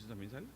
¿Eso también sale?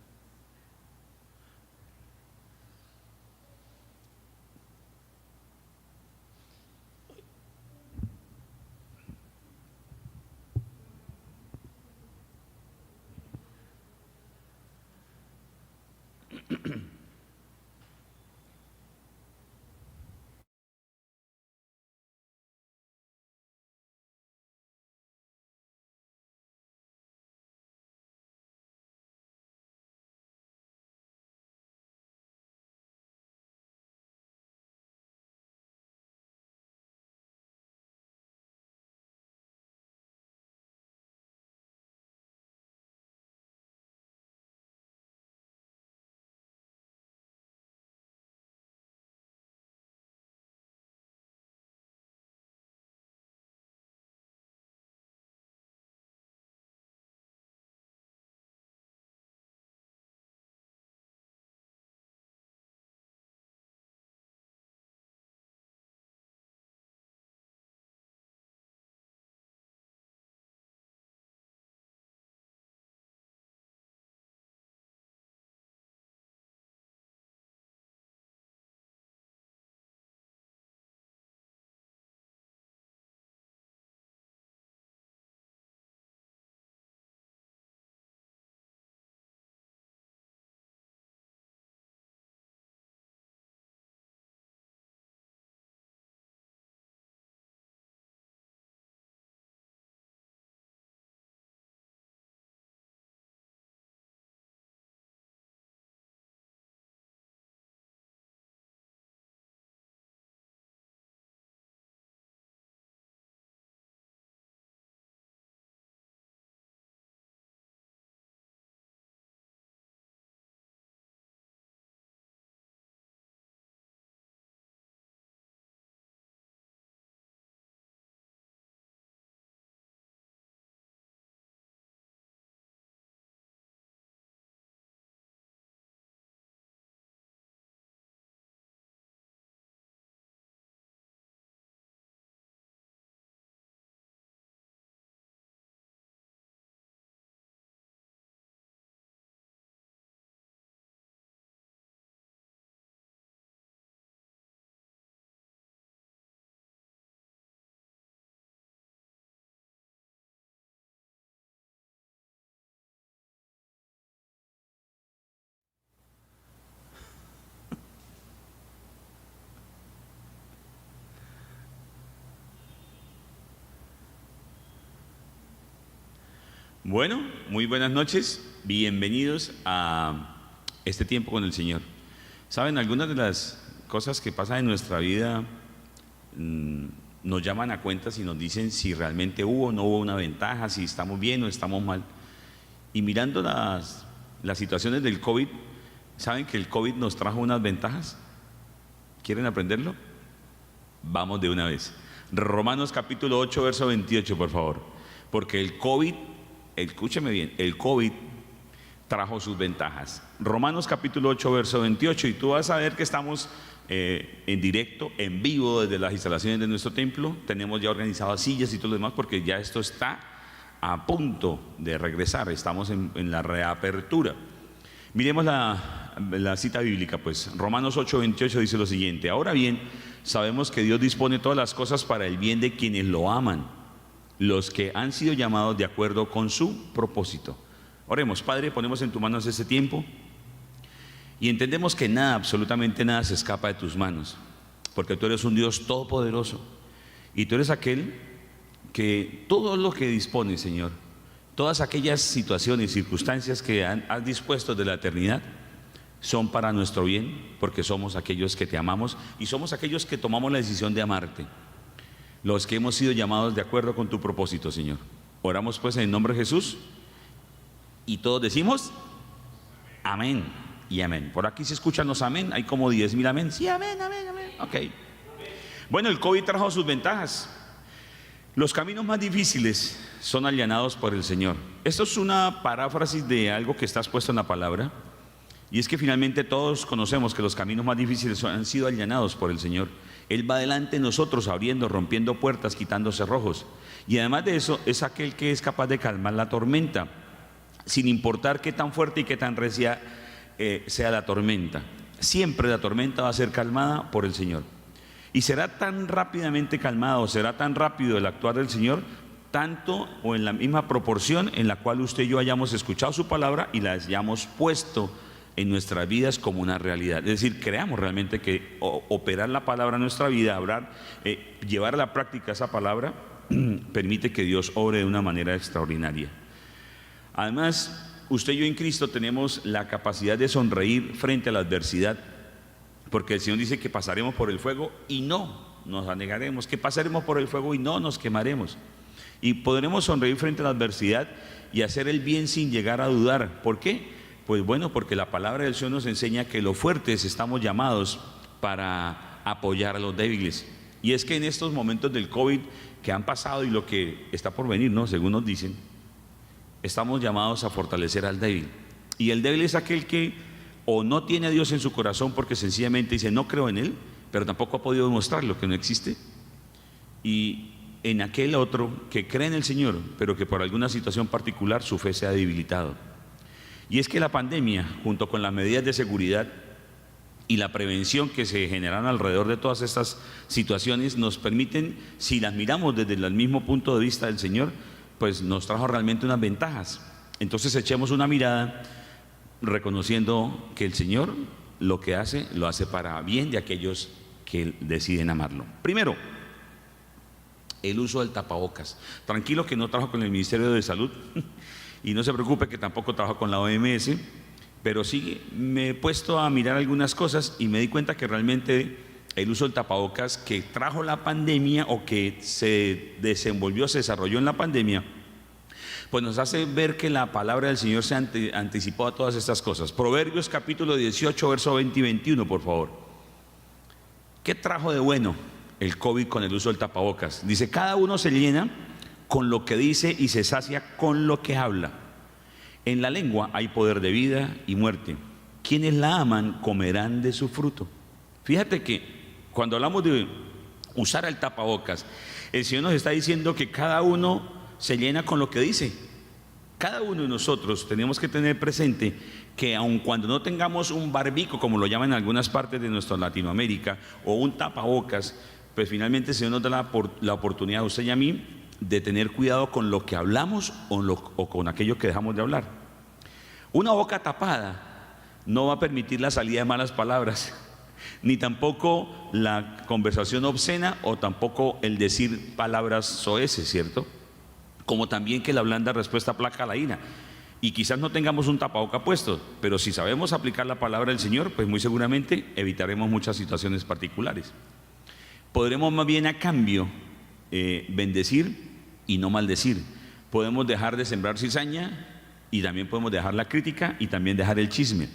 Bueno, muy buenas noches, bienvenidos a este tiempo con el Señor. Saben, algunas de las cosas que pasan en nuestra vida nos llaman a cuentas y nos dicen si realmente hubo o no hubo una ventaja, si estamos bien o estamos mal. Y mirando las situaciones del COVID, ¿saben que el COVID nos trajo unas ventajas? ¿Quieren aprenderlo? Vamos de una vez. Romanos capítulo 8, verso 28, por favor. Porque el COVID, escúcheme bien, el COVID trajo sus ventajas. Romanos capítulo 8, verso 28, y tú vas a ver que estamos en directo, en vivo, desde las instalaciones de nuestro templo. Tenemos ya organizadas sillas y todo lo demás, porque ya esto está a punto de regresar. Estamos en la reapertura. Miremos la cita bíblica, pues. Romanos 8, 28 dice lo siguiente: ahora bien, sabemos que Dios dispone todas las cosas para el bien de quienes lo aman, los que han sido llamados de acuerdo con su propósito. Oremos. Padre, ponemos en tus manos este tiempo y entendemos que nada, absolutamente nada se escapa de tus manos, porque tú eres un Dios todopoderoso y tú eres aquel que todo lo que dispone, Señor, todas aquellas situaciones, circunstancias que has dispuesto de la eternidad son para nuestro bien, porque somos aquellos que te amamos y somos aquellos que tomamos la decisión de amarte, los que hemos sido llamados de acuerdo con tu propósito, Señor. Oramos pues en el nombre de Jesús y todos decimos amén y amén. Por aquí se escuchan los amén, hay como 10,000 amén. Sí, amén, amén, amén. Ok. Bueno, el COVID trajo sus ventajas. Los caminos más difíciles son allanados por el Señor. Esto es una paráfrasis de algo que está expuesto en la palabra, y es que finalmente todos conocemos que los caminos más difíciles han sido allanados por el Señor. Él va delante de nosotros, abriendo, rompiendo puertas, quitando cerrojos. Y además de eso, es aquel que es capaz de calmar la tormenta. sin importar qué tan fuerte y qué tan recia sea la tormenta. Siempre la tormenta va a ser calmada por el Señor. Y será tan rápidamente calmada, o será tan rápido el actuar del Señor, tanto o en la misma proporción en la cual usted y yo hayamos escuchado su palabra y la hayamos puesto en nuestras vidas como una realidad. Es decir, creamos realmente que operar la palabra en nuestra vida, llevar a la práctica esa palabra, permite que Dios obre de una manera extraordinaria. Además, usted y yo en Cristo tenemos la capacidad de sonreír frente a la adversidad, porque el Señor dice que pasaremos por el fuego y no nos anegaremos, que pasaremos por el fuego y no nos quemaremos. Y podremos sonreír frente a la adversidad y hacer el bien sin llegar a dudar. ¿Por qué? Pues bueno, porque la palabra del Señor nos enseña que los fuertes estamos llamados para apoyar a los débiles. Y es que en estos momentos del COVID que han pasado y lo que está por venir, ¿no?, según nos dicen, estamos llamados a fortalecer al débil. Y el débil es aquel que o no tiene a Dios en su corazón porque sencillamente dice no creo en Él, pero tampoco ha podido demostrar lo que no existe. Y en aquel otro que cree en el Señor, pero que por alguna situación particular su fe se ha debilitado. Y es que la pandemia, junto con las medidas de seguridad y la prevención que se generan alrededor de todas estas situaciones, nos permiten, si las miramos desde el mismo punto de vista del Señor, pues nos trajo realmente unas ventajas. Entonces echemos una mirada reconociendo que el Señor lo que hace, lo hace para bien de aquellos que deciden amarlo. Primero, el uso del tapabocas. Tranquilo que no trabajo con el Ministerio de Salud y no se preocupe que tampoco trabajo con la OMS, pero sí me he puesto a mirar algunas cosas y me di cuenta que realmente el uso del tapabocas que trajo la pandemia o que se desenvolvió, se desarrolló en la pandemia, pues nos hace ver que la palabra del Señor se anticipó a todas estas cosas. Proverbios capítulo 18, verso 20 y 21, por favor. ¿Qué trajo de bueno el COVID con el uso del tapabocas? Dice, cada uno se llena con lo que dice y se sacia con lo que habla. En la lengua hay poder de vida y muerte. Quienes la aman comerán de su fruto. Fíjate que cuando hablamos de usar el tapabocas, el Señor nos está diciendo que cada uno se llena con lo que dice. Cada uno de nosotros tenemos que tener presente que aun cuando no tengamos un barbico, como lo llaman en algunas partes de nuestra Latinoamérica, o un tapabocas, pues finalmente el Señor nos da la oportunidad a usted y a mí de tener cuidado con lo que hablamos o con aquello que dejamos de hablar. Una boca tapada no va a permitir la salida de malas palabras, ni tampoco la conversación obscena o tampoco el decir palabras soeces, ¿cierto? Como también que la blanda respuesta aplaca la ira. Y quizás no tengamos un tapaboca puesto, pero si sabemos aplicar la palabra del Señor, pues muy seguramente evitaremos muchas situaciones particulares. Podremos más bien a cambio bendecir y no maldecir. Podemos dejar de sembrar cizaña y también podemos dejar la crítica y también dejar el chisme.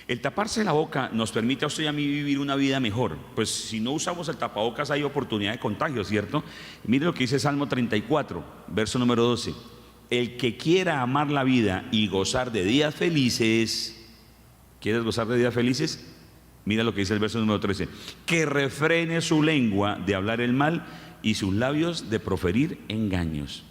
El taparse la boca nos permite a usted y a mí vivir una vida mejor. Pues si no usamos el tapabocas hay oportunidad de contagio, ¿cierto? Mire lo que dice Salmo 34, verso número 12. El que quiera amar la vida y gozar de días felices, ¿quieres gozar de días felices? Mira lo que dice el verso número 13. Que refrene su lengua de hablar el mal y sus labios de proferir engaños.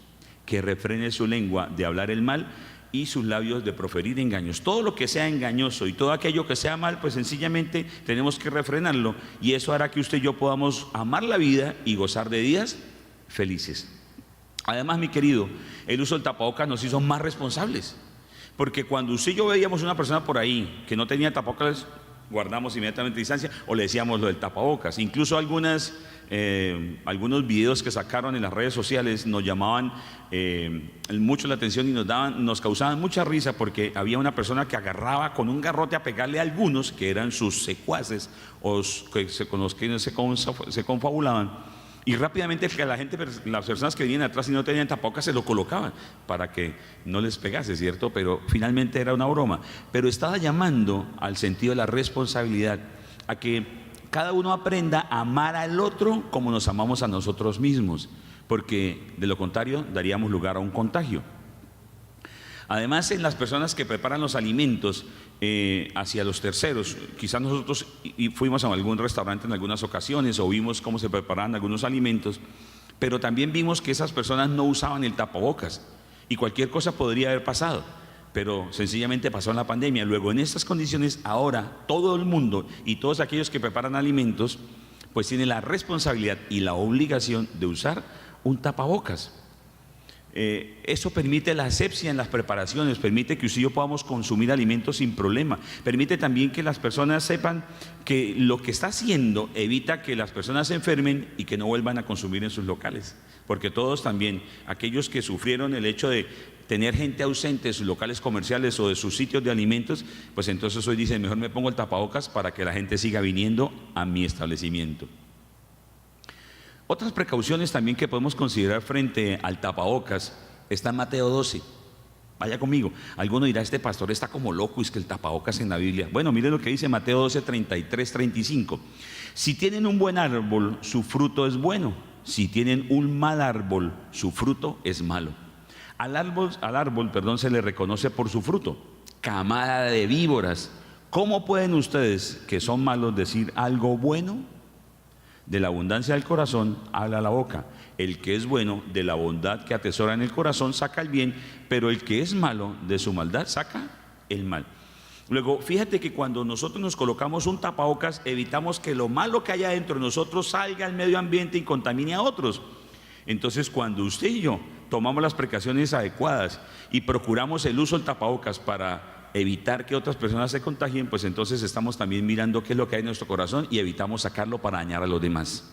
Que refrene su lengua de hablar el mal y sus labios de proferir engaños. Todo lo que sea engañoso y todo aquello que sea mal, pues sencillamente tenemos que refrenarlo, y eso hará que usted y yo podamos amar la vida y gozar de días felices. Además, mi querido, el uso del tapabocas nos hizo más responsables, porque cuando usted y yo veíamos una persona por ahí que no tenía tapabocas, guardamos inmediatamente distancia o le decíamos lo del tapabocas. Incluso algunos videos que sacaron en las redes sociales nos llamaban mucho la atención y nos causaban mucha risa, porque había una persona que agarraba con un garrote a pegarle a algunos que eran sus secuaces o con los que se confabulaban, y rápidamente las personas que venían atrás y no tenían tapabocas se lo colocaban para que no les pegase, ¿cierto? Pero finalmente era una broma. Pero estaba llamando al sentido de la responsabilidad, a que cada uno aprenda a amar al otro como nos amamos a nosotros mismos, porque de lo contrario daríamos lugar a un contagio. Además, en las personas que preparan los alimentos hacia los terceros, quizás nosotros fuimos a algún restaurante en algunas ocasiones o vimos cómo se preparaban algunos alimentos, pero también vimos que esas personas no usaban el tapabocas y cualquier cosa podría haber pasado. pero sencillamente pasó la pandemia. Luego, en estas condiciones, ahora todo el mundo y todos aquellos que preparan alimentos, pues tienen la responsabilidad y la obligación de usar un tapabocas. Eso permite la asepsia en las preparaciones, permite que usted y yo podamos consumir alimentos sin problema, permite también que las personas sepan que lo que está haciendo evita que las personas se enfermen y que no vuelvan a consumir en sus locales, porque todos también, aquellos que sufrieron el hecho de tener gente ausente de sus locales comerciales o de sus sitios de alimentos, pues entonces hoy dicen, mejor me pongo el tapabocas para que la gente siga viniendo a mi establecimiento. Otras precauciones también que podemos considerar frente al tapabocas está en Mateo 12. Vaya conmigo. Alguno dirá, este pastor está como loco, es que el tapabocas en la Biblia. Bueno, miren lo que dice Mateo 12, 33, 35. Si tienen un buen árbol, su fruto es bueno. Si tienen un mal árbol, su fruto es malo. Al árbol, se le reconoce por su fruto. Camada de víboras, ¿cómo pueden ustedes, que son malos, decir algo bueno? De la abundancia del corazón habla la boca. El que es bueno, de la bondad que atesora en el corazón, saca el bien, pero el que es malo, de su maldad, saca el mal. Luego, fíjate que cuando nosotros nos colocamos un tapabocas, evitamos que lo malo que haya dentro de nosotros salga al medio ambiente y contamine a otros. Entonces, cuando usted y yo tomamos las precauciones adecuadas y procuramos el uso del tapabocas para evitar que otras personas se contagien, pues entonces estamos también mirando qué es lo que hay en nuestro corazón y evitamos sacarlo para dañar a los demás.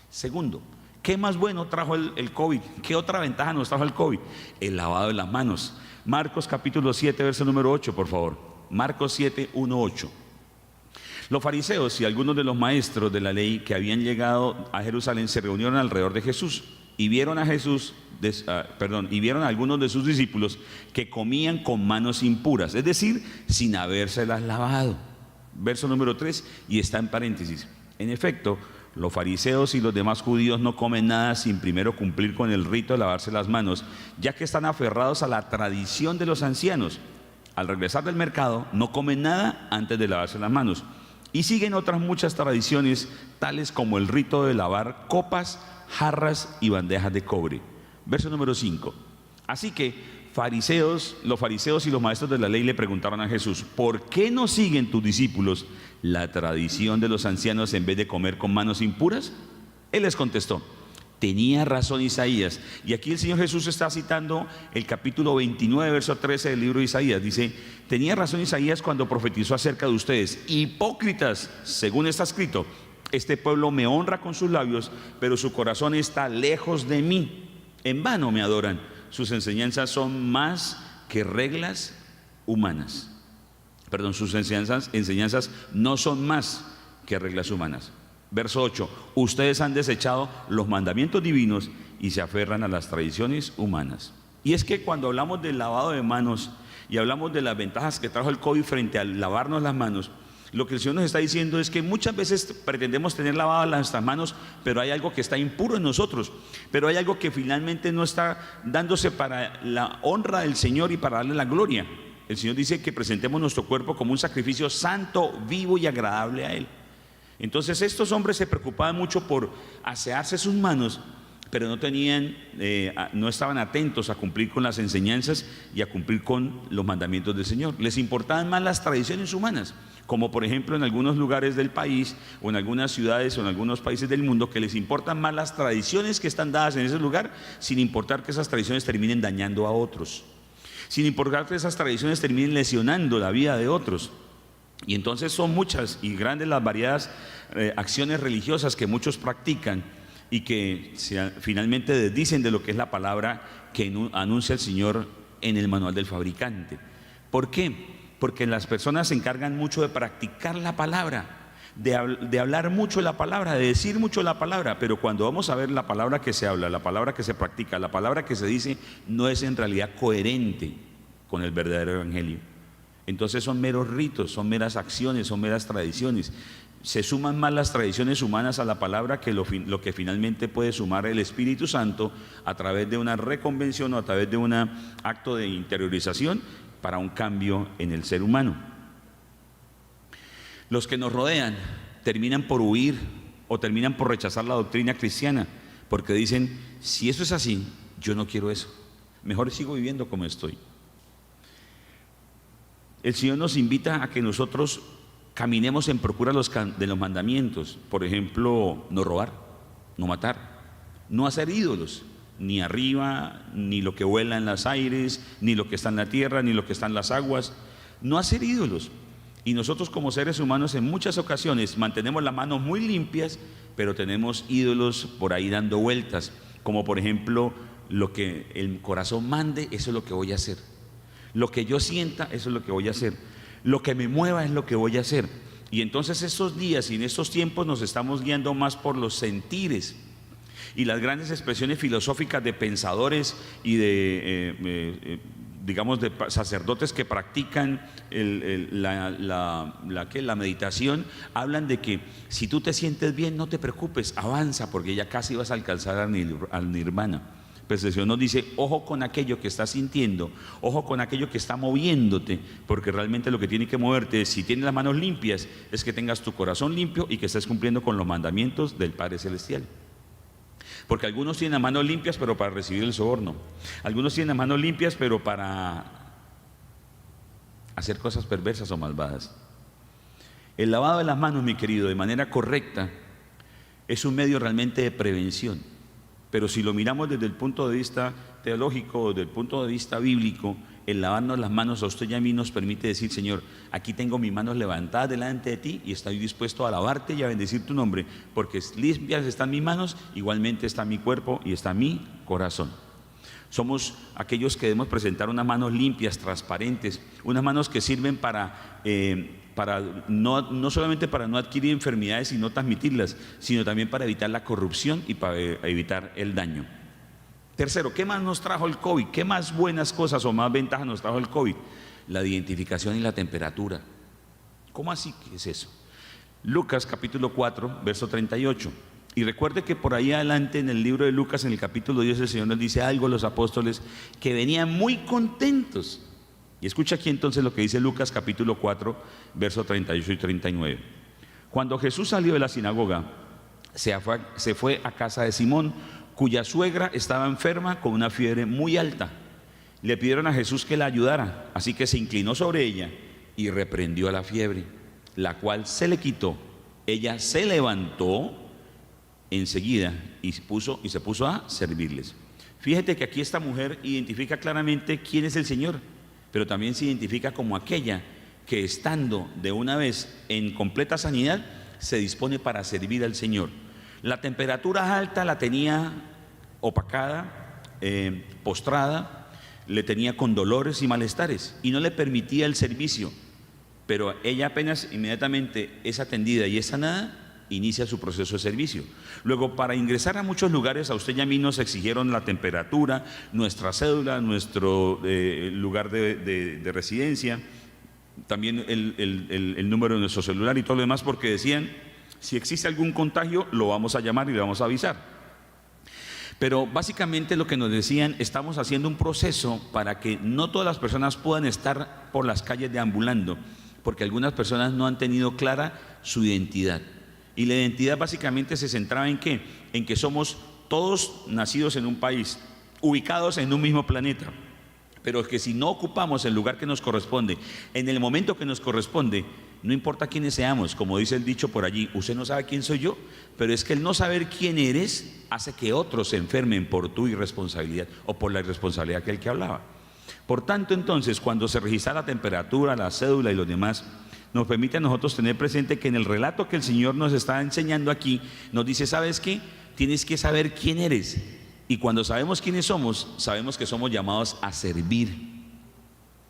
Segundo, ¿qué más bueno trajo el COVID? ¿Qué otra ventaja nos trajo el COVID? El lavado de las manos. Marcos capítulo 7, verso número 8, por favor. Marcos 7, 1, 8. Los fariseos y algunos de los maestros de la ley que habían llegado a Jerusalén se reunieron alrededor de Jesús y vieron a algunos de sus discípulos que comían con manos impuras, es decir, sin habérselas lavado. Verso número 3, y está en paréntesis. En efecto, los fariseos y los demás judíos no comen nada sin primero cumplir con el rito de lavarse las manos, ya que están aferrados a la tradición de los ancianos. Al regresar del mercado, no comen nada antes de lavarse las manos. Y siguen otras muchas tradiciones, tales como el rito de lavar copas, jarras y bandejas de cobre. Verso número 5. Así que los fariseos y los maestros de la ley le preguntaron a Jesús, ¿por qué no siguen tus discípulos la tradición de los ancianos en vez de comer con manos impuras? Él les contestó, tenía razón Isaías. Y aquí el Señor Jesús está citando el capítulo 29, verso 13 del libro de Isaías. Dice, tenía razón Isaías cuando profetizó acerca de ustedes, hipócritas, según está escrito, este pueblo me honra con sus labios, pero su corazón está lejos de mí. En vano me adoran. Sus enseñanzas son más que reglas humanas. Perdón, sus enseñanzas no son más que reglas humanas. Verso 8. Ustedes han desechado los mandamientos divinos y se aferran a las tradiciones humanas. Y es que cuando hablamos del lavado de manos y hablamos de las ventajas que trajo el COVID frente al lavarnos las manos, lo que el Señor nos está diciendo es que muchas veces pretendemos tener lavadas nuestras manos, pero hay algo que está impuro en nosotros, pero hay algo que finalmente no está dándose para la honra del Señor y para darle la gloria. El Señor dice que presentemos nuestro cuerpo como un sacrificio santo, vivo y agradable a Él. Entonces estos hombres se preocupaban mucho por asearse sus manos, pero no estaban atentos a cumplir con las enseñanzas y a cumplir con los mandamientos del Señor. Les importaban más las tradiciones humanas, como por ejemplo en algunos lugares del país o en algunas ciudades o en algunos países del mundo, que les importan más las tradiciones que están dadas en ese lugar, sin importar que esas tradiciones terminen dañando a otros, sin importar que esas tradiciones terminen lesionando la vida de otros. Y entonces son muchas y grandes las variadas acciones religiosas que muchos practican y que finalmente desdicen de lo que es la palabra que anuncia el Señor en el manual del fabricante. ¿Por qué? Porque las personas se encargan mucho de practicar la palabra, de hablar mucho la palabra, de decir mucho la palabra, pero cuando vamos a ver la palabra que se habla, la palabra que se practica, la palabra que se dice, no es en realidad coherente con el verdadero evangelio. Entonces son meros ritos, son meras acciones, son meras tradiciones. Se suman más las tradiciones humanas a la palabra que lo que finalmente puede sumar el Espíritu Santo a través de una reconvención o a través de un acto de interiorización para un cambio en el ser humano. Los que nos rodean terminan por huir o terminan por rechazar la doctrina cristiana, porque dicen, si eso es así, yo no quiero eso, mejor sigo viviendo como estoy. El Señor nos invita a que nosotros caminemos en procura de los mandamientos. Por ejemplo, no robar, no matar, no hacer ídolos, ni arriba, ni lo que vuela en los aires, ni lo que está en la tierra, ni lo que está en las aguas. No hacer ídolos. Y nosotros como seres humanos en muchas ocasiones mantenemos las manos muy limpias, pero tenemos ídolos por ahí dando vueltas, como por ejemplo, lo que el corazón mande, eso es lo que voy a hacer. Lo que yo sienta, eso es lo que voy a hacer. Lo que me mueva es lo que voy a hacer. Y entonces estos días y en estos tiempos nos estamos guiando más por los sentires. Y las grandes expresiones filosóficas de pensadores y de, digamos, de sacerdotes que practican la meditación, hablan de que si tú te sientes bien, no te preocupes, avanza, porque ya casi vas a alcanzar al nirvana. Pues el Señor nos dice, ojo con aquello que estás sintiendo, ojo con aquello que está moviéndote, porque realmente lo que tiene que moverte, si tienes las manos limpias, es que tengas tu corazón limpio y que estés cumpliendo con los mandamientos del Padre Celestial. Porque algunos tienen las manos limpias, pero para recibir el soborno. Algunos tienen las manos limpias, pero para hacer cosas perversas o malvadas. El lavado de las manos, mi querido, de manera correcta, es un medio realmente de prevención. Pero si lo miramos desde el punto de vista teológico, desde el punto de vista bíblico, el lavarnos las manos a usted y a mí nos permite decir, Señor, aquí tengo mis manos levantadas delante de ti y estoy dispuesto a alabarte y a bendecir tu nombre, porque limpias están mis manos, igualmente está mi cuerpo y está mi corazón. Somos aquellos que debemos presentar unas manos limpias, transparentes, unas manos que sirven para no solamente para no adquirir enfermedades y no transmitirlas, sino también para evitar la corrupción y para evitar el daño. Tercero, ¿qué más nos trajo el COVID? ¿Qué más buenas cosas o más ventajas nos trajo el COVID? La identificación y la temperatura. ¿Cómo así? ¿Qué es eso? Lucas capítulo 4, verso 38. Y recuerde que por ahí adelante en el libro de Lucas, en el capítulo 10, el Señor nos dice algo a los apóstoles que venían muy contentos. Y escucha aquí entonces lo que dice Lucas capítulo 4, verso 38 y 39. Cuando Jesús salió de la sinagoga, se fue a casa de Simón, cuya suegra estaba enferma con una fiebre muy alta. Le pidieron a Jesús que la ayudara, así que se inclinó sobre ella y reprendió a la fiebre, la cual se le quitó. Ella se levantó enseguida y se puso a servirles. Fíjate que aquí esta mujer identifica claramente quién es el Señor, pero también se identifica como aquella que estando de una vez en completa sanidad se dispone para servir al Señor. La temperatura alta la tenía opacada, postrada, le tenía con dolores y malestares y no le permitía el servicio, pero ella apenas inmediatamente es atendida y es sanada, inicia su proceso de servicio. Luego, para ingresar a muchos lugares, a usted y a mí nos exigieron la temperatura, nuestra cédula, nuestro lugar de residencia, también el número de nuestro celular y todo lo demás, porque decían, si existe algún contagio, lo vamos a llamar y le vamos a avisar. Pero básicamente lo que nos decían, estamos haciendo un proceso para que no todas las personas puedan estar por las calles deambulando, porque algunas personas no han tenido clara su identidad. Y la identidad básicamente se centraba en ¿qué? En que somos todos nacidos en un país, ubicados en un mismo planeta, pero que si no ocupamos el lugar que nos corresponde, en el momento que nos corresponde, no importa quiénes seamos, como dice el dicho por allí, usted no sabe quién soy yo, pero es que el no saber quién eres hace que otros se enfermen por tu irresponsabilidad o por la irresponsabilidad que el que hablaba. Por tanto, entonces, cuando se registra la temperatura, la cédula y los demás, nos permite a nosotros tener presente que en el relato que el Señor nos está enseñando aquí, nos dice, ¿sabes qué? Tienes que saber quién eres. Y cuando sabemos quiénes somos, sabemos que somos llamados a servir.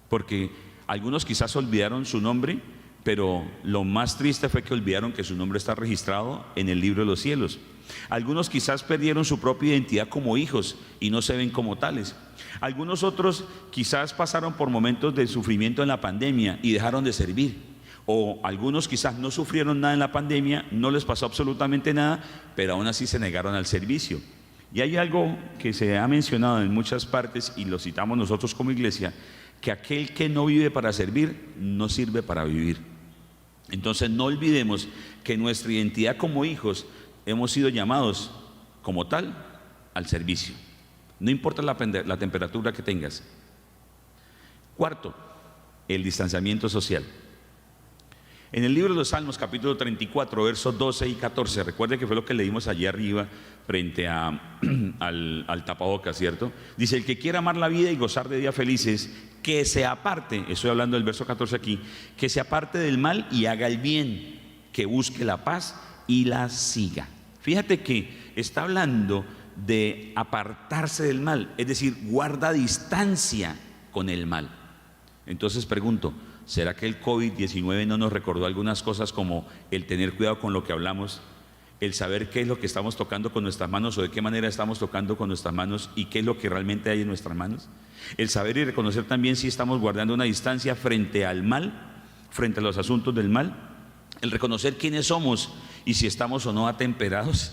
Porque algunos quizás olvidaron su nombre, pero lo más triste fue que olvidaron que su nombre está registrado en el libro de los cielos. Algunos quizás perdieron su propia identidad como hijos y no se ven como tales. Algunos otros quizás pasaron por momentos de sufrimiento en la pandemia y dejaron de servir. O algunos quizás no sufrieron nada en la pandemia, no les pasó absolutamente nada, pero aún así se negaron al servicio. Y hay algo que se ha mencionado en muchas partes y lo citamos nosotros como iglesia, que aquel que no vive para servir, no sirve para vivir. Entonces no olvidemos que nuestra identidad como hijos hemos sido llamados como tal al servicio. No importa la temperatura que tengas. Cuarto, el distanciamiento social. En el libro de los Salmos, capítulo 34, versos 12 y 14, recuerde que fue lo que leímos allí arriba frente al tapabocas, ¿cierto? Dice: el que quiera amar la vida y gozar de días felices, que se aparte, estoy hablando del verso 14 aquí, que se aparte del mal y haga el bien, que busque la paz y la siga. Fíjate que está hablando de apartarse del mal, es decir, guarda distancia con el mal. Entonces pregunto, ¿será que el COVID-19 no nos recordó algunas cosas, como el tener cuidado con lo que hablamos, el saber qué es lo que estamos tocando con nuestras manos o de qué manera estamos tocando con nuestras manos y qué es lo que realmente hay en nuestras manos? El saber y reconocer también si estamos guardando una distancia frente al mal, frente a los asuntos del mal, el reconocer quiénes somos y si estamos o no atemperados.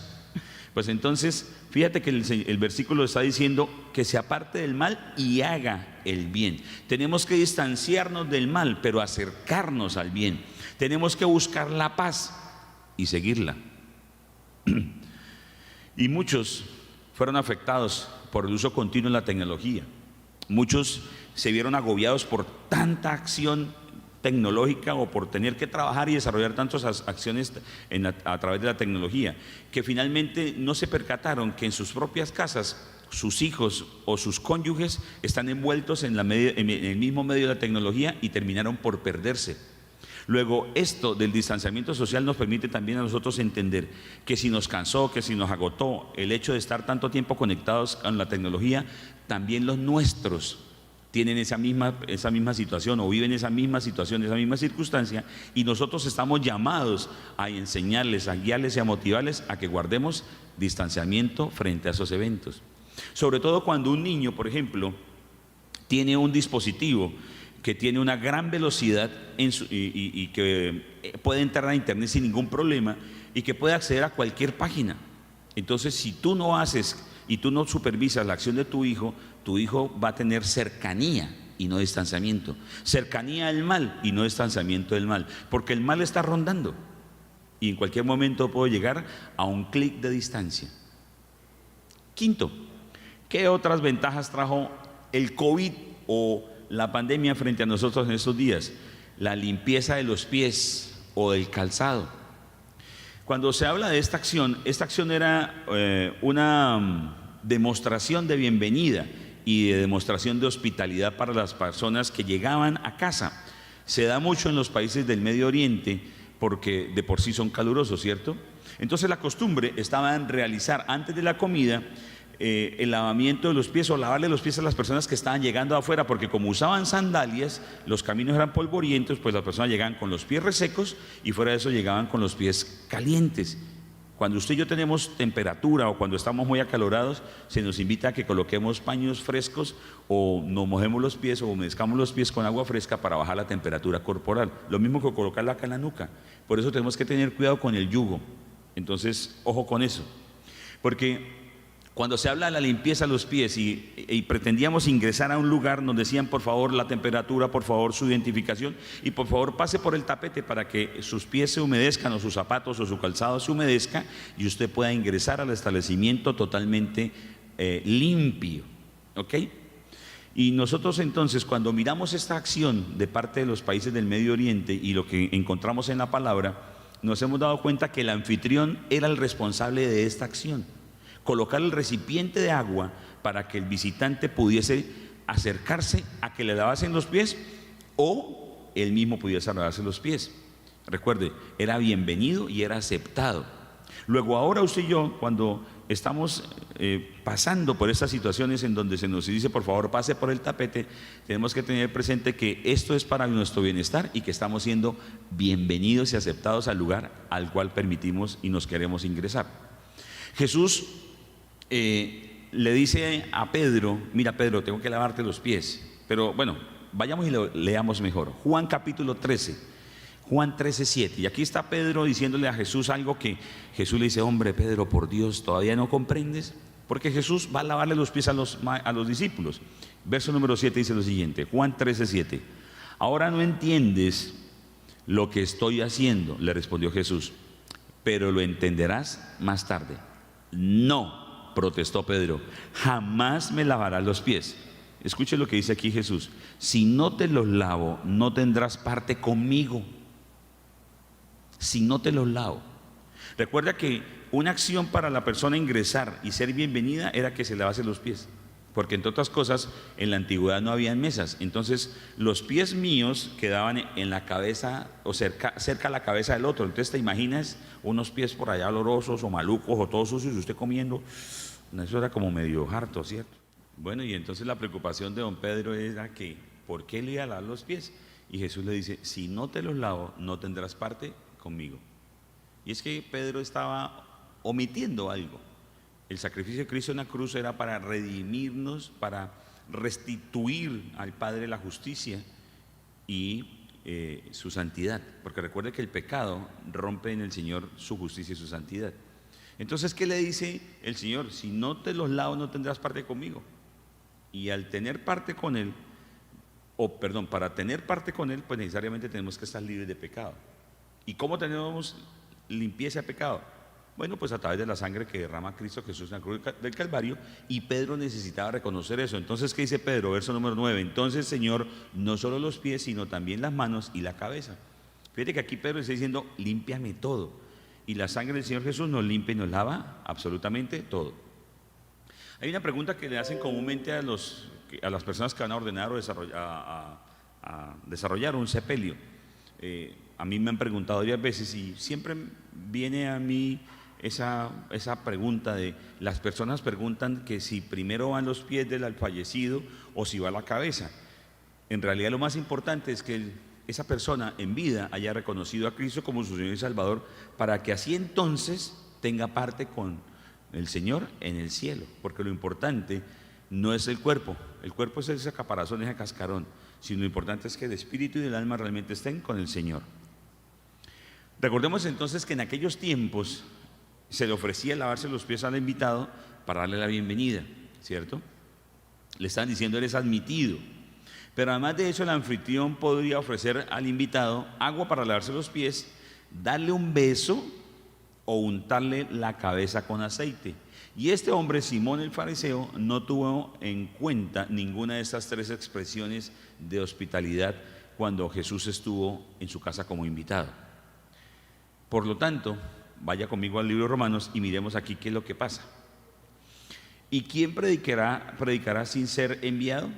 Pues entonces, fíjate que el versículo está diciendo que se aparte del mal y haga el bien. Tenemos que distanciarnos del mal, pero acercarnos al bien. Tenemos que buscar la paz y seguirla. Y muchos fueron afectados por el uso continuo de la tecnología. Muchos se vieron agobiados por tanta acción tecnológica o por tener que trabajar y desarrollar tantas acciones a través de la tecnología, que finalmente no se percataron que en sus propias casas sus hijos o sus cónyuges están envueltos en el mismo medio de la tecnología y terminaron por perderse. Luego, esto del distanciamiento social nos permite también a nosotros entender que si nos cansó, que si nos agotó el hecho de estar tanto tiempo conectados con la tecnología, también los nuestros tienen esa misma situación o viven esa misma situación, esa misma circunstancia, y nosotros estamos llamados a enseñarles, a guiarles y a motivarles a que guardemos distanciamiento frente a esos eventos. Sobre todo cuando un niño, por ejemplo, tiene un dispositivo que tiene una gran velocidad y que puede entrar a internet sin ningún problema y que puede acceder a cualquier página. Entonces, si tú no haces y tú no supervisas la acción de tu hijo va a tener cercanía y no distanciamiento. Cercanía al mal y no distanciamiento del mal, porque el mal está rondando y en cualquier momento puede llegar a un clic de distancia. Quinto, ¿qué otras ventajas trajo el COVID o la pandemia frente a nosotros en estos días? La limpieza de los pies o del calzado. Cuando se habla de esta acción era una demostración de bienvenida y de demostración de hospitalidad para las personas que llegaban a casa. Se da mucho en los países del Medio Oriente porque de por sí son calurosos, ¿cierto? Entonces la costumbre estaba en realizar antes de la comida el lavamiento de los pies o lavarle los pies a las personas que estaban llegando afuera, porque como usaban sandalias, los caminos eran polvorientos, pues las personas llegaban con los pies resecos y fuera de eso llegaban con los pies calientes. Cuando usted y yo tenemos temperatura o cuando estamos muy acalorados, se nos invita a que coloquemos paños frescos o nos mojemos los pies o humedezcamos los pies con agua fresca para bajar la temperatura corporal. Lo mismo que colocarla acá en la nuca. Por eso tenemos que tener cuidado con el yugo. Entonces, ojo con eso. Porque cuando se habla de la limpieza de los pies y pretendíamos ingresar a un lugar, nos decían por favor la temperatura, por favor su identificación y por favor pase por el tapete para que sus pies se humedezcan o sus zapatos o su calzado se humedezca y usted pueda ingresar al establecimiento totalmente limpio. ¿Ok? Y nosotros entonces cuando miramos esta acción de parte de los países del Medio Oriente y lo que encontramos en la palabra, nos hemos dado cuenta que el anfitrión era el responsable de esta acción. Colocar el recipiente de agua para que el visitante pudiese acercarse a que le lavasen los pies o él mismo pudiese lavarse los pies. Recuerde, era bienvenido y era aceptado. Luego ahora usted y yo, cuando estamos pasando por estas situaciones en donde se nos dice por favor pase por el tapete, tenemos que tener presente que esto es para nuestro bienestar y que estamos siendo bienvenidos y aceptados al lugar al cual permitimos y nos queremos ingresar. Jesús le dice a Pedro: mira Pedro, tengo que lavarte los pies. Pero bueno, vayamos y lo leamos mejor. Juan capítulo 13, Juan 13:7. Y aquí está Pedro diciéndole a Jesús algo que Jesús le dice: hombre Pedro, por Dios, ¿todavía no comprendes? Porque Jesús va a lavarle los pies a los discípulos. Verso número 7 dice lo siguiente, Juan 13:7. Ahora no entiendes lo que estoy haciendo, le respondió Jesús, pero lo entenderás más tarde. No, protestó Pedro, jamás me lavarás los pies. Escuche lo que dice aquí Jesús: si no te los lavo, no tendrás parte conmigo. Si no te los lavo. Recuerda que una acción para la persona ingresar y ser bienvenida era que se lavase los pies, porque entre otras cosas en la antigüedad no habían mesas. Entonces los pies míos quedaban en la cabeza o cerca a la cabeza del otro. Entonces te imaginas unos pies por allá olorosos o malucos o todos sucios y usted comiendo. Eso era como medio harto, ¿cierto? Bueno, y entonces la preocupación de don Pedro era que ¿por qué le iba a lavar los pies? Y Jesús le dice: si no te los lavo, no tendrás parte conmigo. Y es que Pedro estaba omitiendo algo. El sacrificio de Cristo en la cruz era para redimirnos, para restituir al Padre la justicia y su santidad, porque recuerde que el pecado rompe en el Señor su justicia y su santidad. Entonces, ¿qué le dice el Señor? Si no te los lavo, no tendrás parte conmigo. Y al tener parte con Él, para tener parte con Él, pues necesariamente tenemos que estar libres de pecado. ¿Y cómo tenemos limpieza de pecado? Bueno, pues a través de la sangre que derrama Cristo Jesús en la cruz del Calvario. Y Pedro necesitaba reconocer eso. Entonces, ¿qué dice Pedro? Verso número 9: entonces, Señor, no solo los pies, sino también las manos y la cabeza. Fíjate que aquí Pedro está diciendo: límpiame todo. Y la sangre del Señor Jesús nos limpia y nos lava absolutamente todo. Hay una pregunta que le hacen comúnmente a las personas que van a ordenar o a desarrollar un sepelio. A mí me han preguntado varias veces y siempre viene a mí esa pregunta de las personas preguntan que si primero van los pies del fallecido o si va la cabeza. En realidad lo más importante es que esa persona en vida haya reconocido a Cristo como su Señor y Salvador, para que así entonces tenga parte con el Señor en el cielo, porque lo importante no es el cuerpo es ese caparazón, ese cascarón, sino lo importante es que el espíritu y el alma realmente estén con el Señor. Recordemos entonces que en aquellos tiempos se le ofrecía lavarse los pies al invitado para darle la bienvenida, ¿cierto? Le están diciendo: eres admitido. Pero además de eso, el anfitrión podría ofrecer al invitado agua para lavarse los pies, darle un beso o untarle la cabeza con aceite. Y este hombre, Simón el fariseo, no tuvo en cuenta ninguna de estas tres expresiones de hospitalidad cuando Jesús estuvo en su casa como invitado. Por lo tanto, vaya conmigo al libro de Romanos y miremos aquí qué es lo que pasa. ¿Y quién predicará sin ser enviado?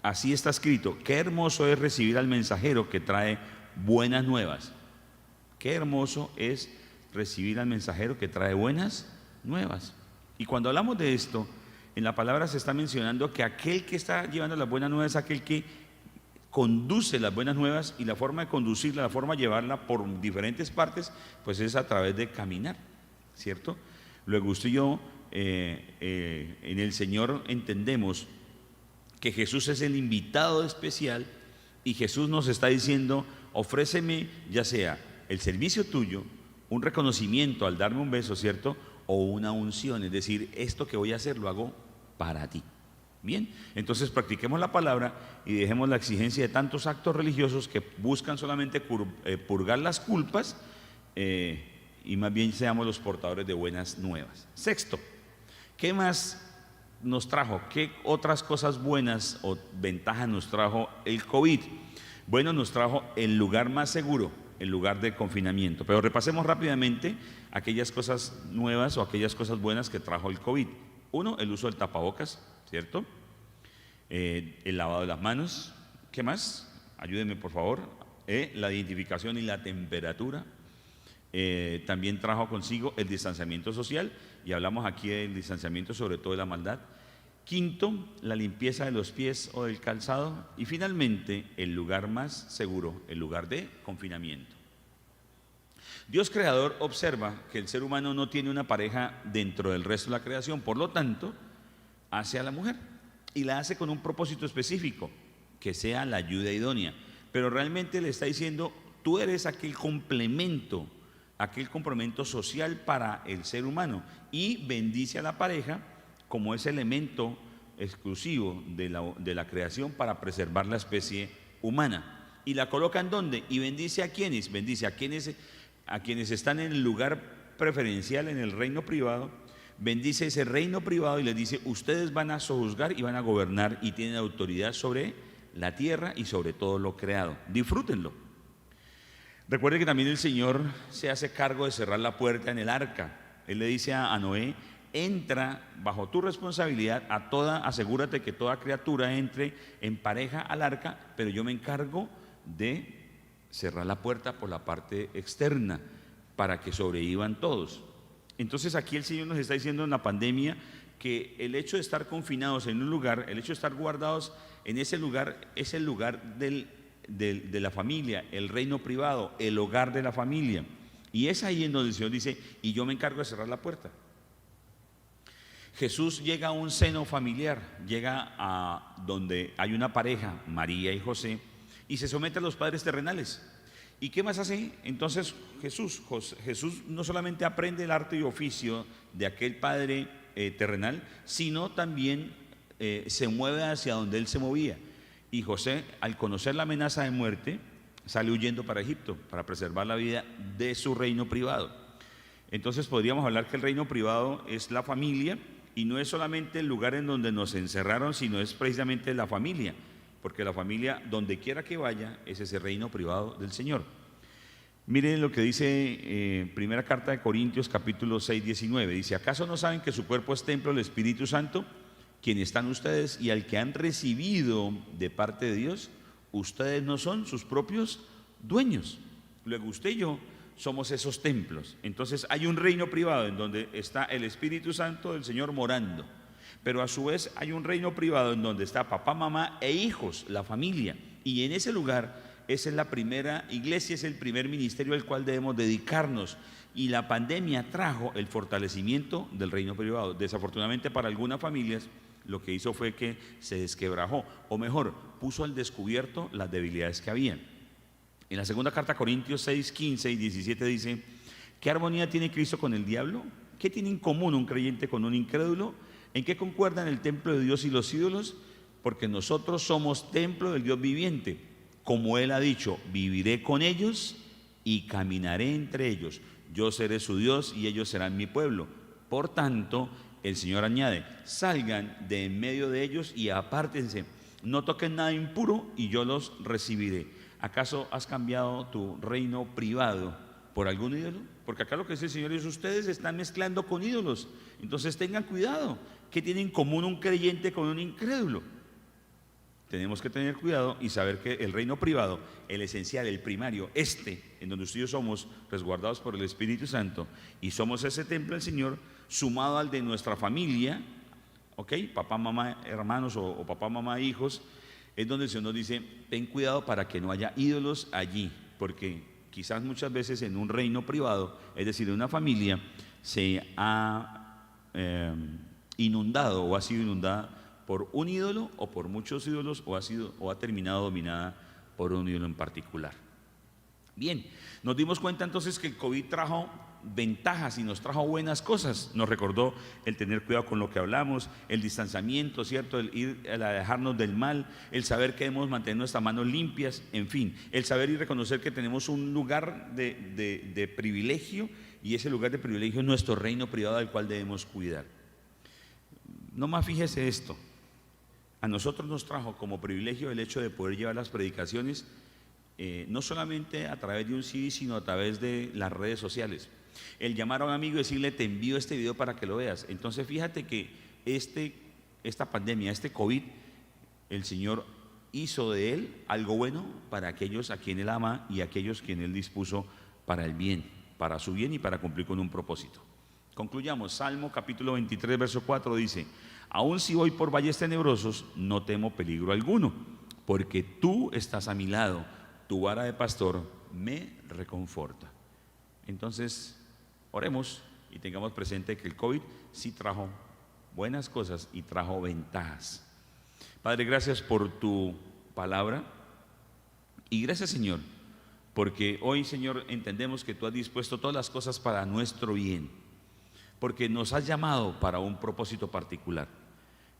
Así está escrito: qué hermoso es recibir al mensajero que trae buenas nuevas. Qué hermoso es recibir al mensajero que trae buenas nuevas. Y cuando hablamos de esto, en la palabra se está mencionando que aquel que está llevando las buenas nuevas es aquel que conduce las buenas nuevas, y la forma de conducirla, la forma de llevarla por diferentes partes, pues es a través de caminar, ¿cierto? Luego usted y yo en el Señor entendemos que Jesús es el invitado especial, y Jesús nos está diciendo: ofréceme ya sea el servicio tuyo, un reconocimiento al darme un beso, ¿cierto? O una unción, es decir, esto que voy a hacer lo hago para ti. Bien, entonces practiquemos la palabra y dejemos la exigencia de tantos actos religiosos que buscan solamente purgar las culpas, y más bien seamos los portadores de buenas nuevas. Sexto, ¿qué más nos trajo? ¿Qué otras cosas buenas o ventajas nos trajo el COVID? Bueno, nos trajo el lugar más seguro, el lugar de confinamiento. Pero repasemos rápidamente aquellas cosas nuevas o aquellas cosas buenas que trajo el COVID. Uno, el uso del tapabocas, ¿cierto? El lavado de las manos. ¿Qué más? Ayúdenme por favor. La identificación y la temperatura. También trajo consigo el distanciamiento social, y hablamos aquí del distanciamiento sobre todo de la maldad. Quinto, la limpieza de los pies o del calzado. Y finalmente, el lugar más seguro, el lugar de confinamiento. Dios creador observa que el ser humano no tiene una pareja dentro del resto de la creación, por lo tanto, hace a la mujer, y la hace con un propósito específico, que sea la ayuda idónea. Pero realmente le está diciendo: tú eres aquel complemento social para el ser humano, y bendice a la pareja como ese elemento exclusivo de la creación para preservar la especie humana. ¿Y la coloca en dónde? Y bendice a quienes, bendice a quienes están en el lugar preferencial, en el reino privado, bendice ese reino privado y les dice: ustedes van a sojuzgar y van a gobernar y tienen autoridad sobre la tierra y sobre todo lo creado. Disfrútenlo. Recuerde que también el Señor se hace cargo de cerrar la puerta en el arca. Él le dice a Noé: entra bajo tu responsabilidad asegúrate que toda criatura entre en pareja al arca, pero yo me encargo de cerrar la puerta por la parte externa para que sobrevivan todos. Entonces aquí el Señor nos está diciendo en la pandemia que el hecho de estar confinados en un lugar, el hecho de estar guardados en ese lugar, es el lugar de la familia, el reino privado, el hogar de la familia. Y es ahí en donde el Señor dice: y yo me encargo de cerrar la puerta. Jesús llega a un seno familiar, llega a donde hay una pareja, María y José, y se somete a los padres terrenales. ¿Y qué más hace entonces Jesús? Jesús no solamente aprende el arte y oficio de aquel padre terrenal, sino también se mueve hacia donde él se movía. Y José, al conocer la amenaza de muerte, sale huyendo para Egipto para preservar la vida de su reino privado. Entonces podríamos hablar que el reino privado es la familia, y no es solamente el lugar en donde nos encerraron, sino es precisamente la familia, porque la familia, donde quiera que vaya, es ese reino privado del Señor. Miren lo que dice primera carta de Corintios capítulo 6, 19. Dice: ¿acaso no saben que su cuerpo es templo del Espíritu Santo, quien están ustedes, y al que han recibido de parte de Dios? Ustedes no son sus propios dueños. Luego usted y yo somos esos templos. Entonces hay un reino privado en donde está el Espíritu Santo del Señor morando, pero a su vez hay un reino privado en donde está papá, mamá e hijos, la familia. Y en ese lugar, esa es la primera iglesia, es el primer ministerio al cual debemos dedicarnos. Y la pandemia trajo el fortalecimiento del reino privado. Desafortunadamente para algunas familias, lo que hizo fue que se desquebrajó, o mejor, puso al descubierto las debilidades que habían. En la segunda carta a Corintios 6, 15 y 17 dice: ¿qué armonía tiene Cristo con el diablo? ¿Qué tiene en común un creyente con un incrédulo? ¿En qué concuerdan el templo de Dios y los ídolos? Porque nosotros somos templo del Dios viviente. Como Él ha dicho: viviré con ellos y caminaré entre ellos. Yo seré su Dios y ellos serán mi pueblo. Por tanto, el Señor añade: salgan de en medio de ellos y apártense. No toquen nada impuro y yo los recibiré. ¿Acaso has cambiado tu reino privado por algún ídolo? Porque acá lo que dice el Señor es: ustedes están mezclando con ídolos. Entonces tengan cuidado. ¿Qué tiene en común un creyente con un incrédulo? Tenemos que tener cuidado y saber que el reino privado, el esencial, el primario, en donde ustedes somos resguardados por el Espíritu Santo y somos ese templo del Señor, sumado al de nuestra familia, ¿ok? Papá, mamá, hermanos o papá, mamá, hijos, es donde el Señor nos dice: ten cuidado para que no haya ídolos allí, porque quizás muchas veces en un reino privado, es decir, en una familia, se ha inundado o ha sido inundada por un ídolo o por muchos ídolos, o ha terminado dominada por un ídolo en particular. Bien, nos dimos cuenta entonces que el COVID trajo ventajas y nos trajo buenas cosas. Nos recordó el tener cuidado con lo que hablamos, el distanciamiento, ¿cierto? El ir a alejarnos del mal, el saber que debemos mantener nuestras manos limpias, en fin, el saber y reconocer que tenemos un lugar de privilegio, y ese lugar de privilegio es nuestro reino privado al cual debemos cuidar. No más, fíjese esto: a nosotros nos trajo como privilegio el hecho de poder llevar las predicaciones no solamente a través de un CD, sino a través de las redes sociales. El llamar a un amigo y decirle: te envío este video para que lo veas. Entonces fíjate que esta pandemia, este COVID, el Señor hizo de él algo bueno para aquellos a quien Él ama y aquellos a quien Él dispuso para el bien, para su bien y para cumplir con un propósito. Concluyamos. Salmo capítulo 23, verso 4 dice: aun si voy por valles tenebrosos, no temo peligro alguno, porque tú estás a mi lado, tu vara de pastor me reconforta. Entonces, oremos y tengamos presente que el COVID sí trajo buenas cosas y trajo ventajas. Padre, gracias por tu palabra, y gracias, Señor, porque hoy, Señor, entendemos que tú has dispuesto todas las cosas para nuestro bien, porque nos has llamado para un propósito particular.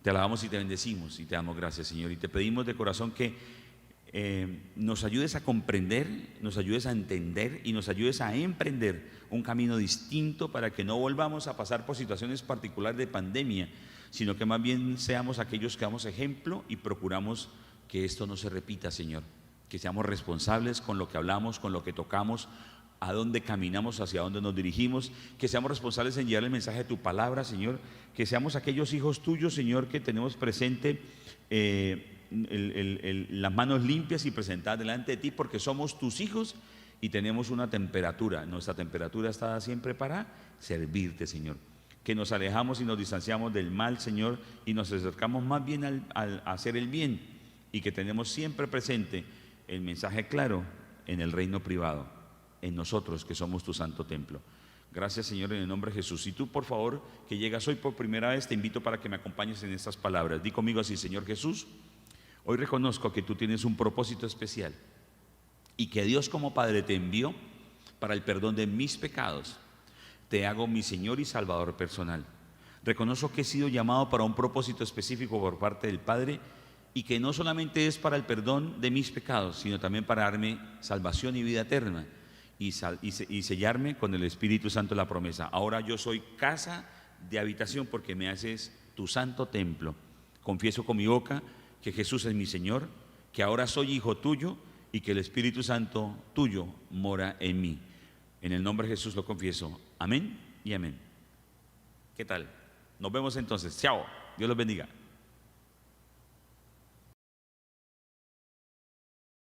Te alabamos y te bendecimos y te damos gracias, Señor, y te pedimos de corazón que nos ayudes a comprender, nos ayudes a entender y nos ayudes a emprender un camino distinto para que no volvamos a pasar por situaciones particulares de pandemia, sino que más bien seamos aquellos que damos ejemplo y procuramos que esto no se repita, Señor. Que seamos responsables con lo que hablamos, con lo que tocamos, a dónde caminamos, hacia dónde nos dirigimos, que seamos responsables en llevar el mensaje de tu palabra, Señor, que seamos aquellos hijos tuyos, Señor, que tenemos presente las manos limpias y presentadas delante de ti, porque somos tus hijos y tenemos una temperatura. Nuestra temperatura está siempre para servirte, Señor. Que nos alejamos y nos distanciamos del mal, Señor, y nos acercamos más bien al hacer el bien, y que tenemos siempre presente el mensaje claro en el reino privado, en nosotros que somos tu santo templo. Gracias, Señor, en el nombre de Jesús. Y tú, por favor, que llegas hoy por primera vez, te invito para que me acompañes en estas palabras. Di conmigo así: Señor Jesús, hoy reconozco que tú tienes un propósito especial y que Dios como Padre te envió para el perdón de mis pecados. Te hago mi Señor y Salvador personal. Reconozco que he sido llamado para un propósito específico por parte del Padre, y que no solamente es para el perdón de mis pecados, sino también para darme salvación y vida eterna, y sellarme con el Espíritu Santo la promesa. Ahora yo soy casa de habitación porque me haces tu santo templo. Confieso con mi boca que Jesús es mi Señor, que ahora soy hijo tuyo y que el Espíritu Santo tuyo mora en mí. En el nombre de Jesús lo confieso. Amén y amén. ¿Qué tal? Nos vemos entonces. Chao. Dios los bendiga.